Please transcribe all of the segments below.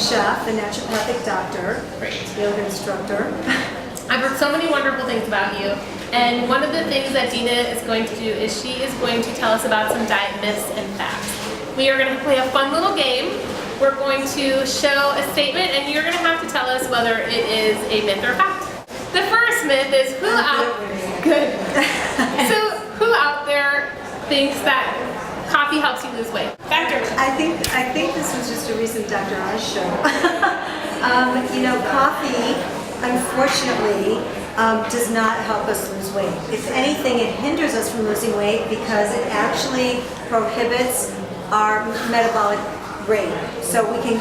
chef and naturopathic doctor, yoga instructor. I've heard so many wonderful things about you, and one of the things that Dena is going to do is she is going to tell us about some diet myths and facts. We are going to play a fun little game. We're going to show a statement, and you're going to have to tell us whether it is a myth or fact. The first myth is who out there thinks that coffee helps you lose weight? Fact or myth? I think this was just a recent Dr. Oz show. You know, coffee, unfortunately, does not help us lose weight. If anything, it hinders us from losing weight because it actually prohibits our metabolic rate. So we can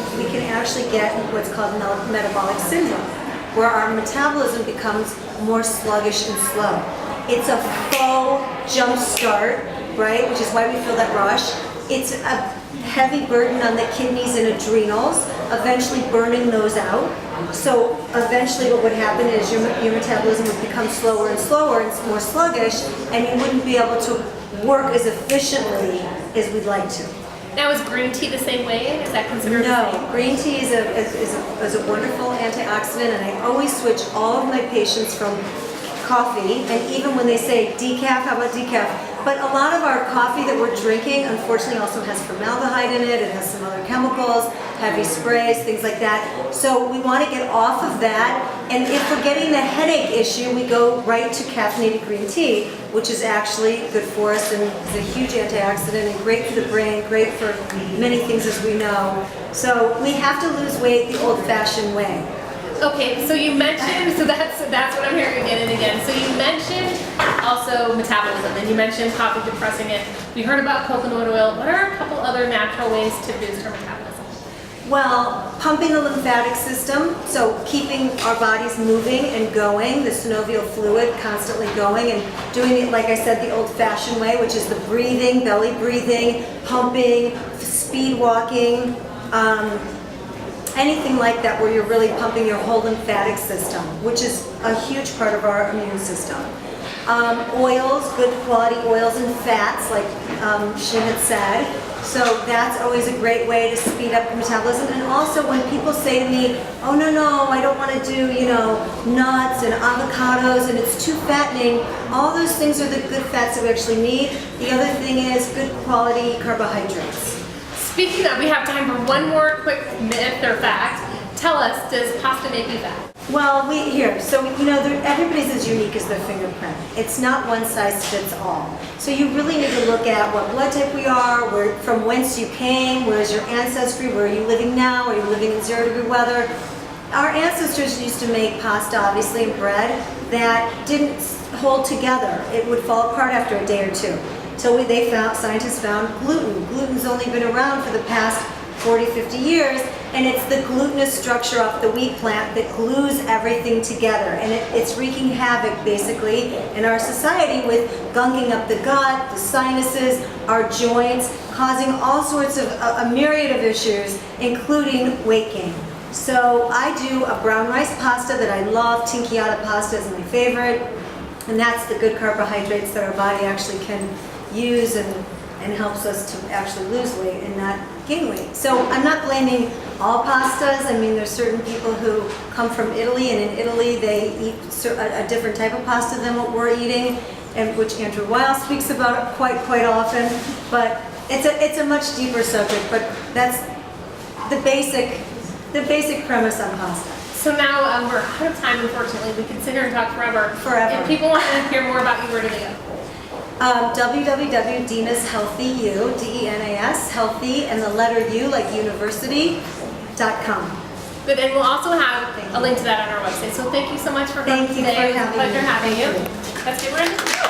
actually get what's called metabolic syndrome, where our metabolism becomes more sluggish and slow. It's a faux jump start, right? Which is why we feel that rush. It's a heavy burden on the kidneys and adrenals, eventually burning those out. So eventually what would happen is your metabolism would become slower and slower and more sluggish, and you wouldn't be able to work as efficiently as we'd like to. Now, is green tea the same way? Is that considered the same? No, green tea is a wonderful antioxidant, and I always switch all of my patients from coffee, and even when they say decaf, how about decaf? But a lot of our coffee that we're drinking, unfortunately, also has formaldehyde in it. It has some other chemicals, heavy sprays, things like that. So we want to get off of that. And if we're getting the headache issue, we go right to caffeinated green tea, which is actually good for us and is a huge antioxidant and great for the brain, great for many things, as we know. So we have to lose weight the old-fashioned way. Okay, so you mentioned, so that's what I'm hearing again and again. So you mentioned also metabolism, and you mentioned coffee depressing it. We heard about coconut oil. What are a couple other natural ways to boost our metabolism? Well, pumping the lymphatic system, so keeping our bodies moving and going, the synovial fluid constantly going, and doing it, like I said, the old-fashioned way, which is the breathing, belly breathing, pumping, speed walking, anything like that where you're really pumping your whole lymphatic system, which is a huge part of our immune system. Oils, good quality oils and fats, like she had said. So that's always a great way to speed up metabolism. And also when people say to me, oh no, I don't want to do, nuts and avocados and it's too fattening, all those things are the good fats that we actually need. The other thing is good quality carbohydrates. Speaking of, we have time for one more quick myth or fact. Tell us, does pasta make you fat? Well, everybody's as unique as their fingerprint. It's not one size fits all. So you really need to look at what blood type we are, from whence you came, where's your ancestry, where are you living now, are you living in 0-degree weather. Our ancestors used to make pasta, obviously, and bread that didn't hold together. It would fall apart after a day or two. So scientists found gluten. Gluten's only been around for the past 40, 50 years, and it's the glutinous structure off the wheat plant that glues everything together. And it's wreaking havoc, basically, in our society with gunking up the gut, the sinuses, our joints, causing all sorts of, a myriad of issues, including weight gain. So I do a brown rice pasta that I love. Tinchiata pasta is my favorite. And that's the good carbohydrates that our body actually can use and helps us to actually lose weight and not gain weight. So I'm not blaming all pastas. I mean, there's certain people who come from Italy, and in Italy they eat a different type of pasta than what we're eating, and which Andrew Weil speaks about quite often. But it's a much deeper subject. But that's the basic premise on pasta. So now we're out of time, unfortunately. We can sit here and talk forever. Forever. If people want to hear more about you, where do they go? www.Denas Healthy U, DENAS, healthy, and the letter U, like university.com. Good, and we'll also have a link to that on our website. So thank you so much for coming today. Thank you for having me. It was a pleasure having you. Let's get rid of this.